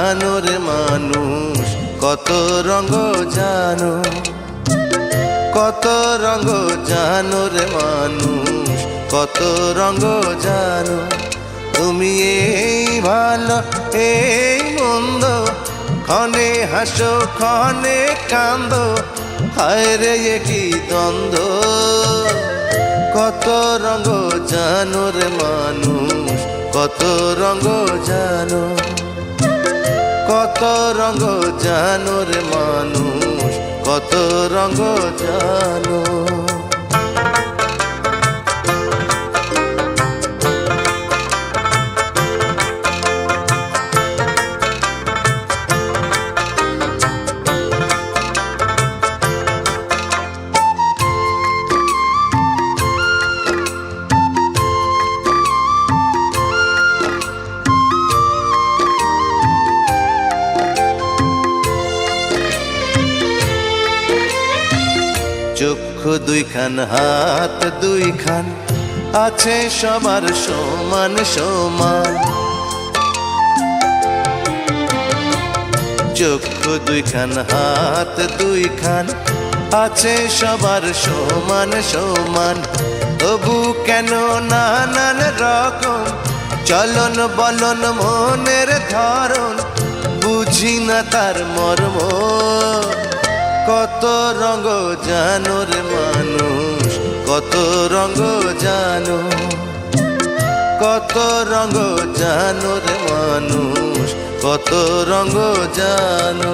জানো রে মানুষ, কত রঙ জানো, কত রঙ জানো রে মানুষ, কত রঙ জানো। তুমি এই ভালো এই মন্দ, ক্ষণে হাসো ক্ষণে কান্দো, হায় রে কি দ্বন্দ্ব। কত রঙ জানো রে মানুষ, কত রঙ জানো, কত রঙ জানো রে মানুষ, কত রঙ জানো। চক্ষু দুইখান হাত দুইখান আছে সবার সমান সমান। চক্ষু দুইখান হাত দুইখান আছে সবার সমান সমান। তবু কেন নানান রকম চলন বলন মনের ধরন, বুঝি না তার মর্ম। কত রঙ জানো রে মানুষ, কত রঙ জানো, কত রঙ জানো রে মানুষ, কত রঙ জানো।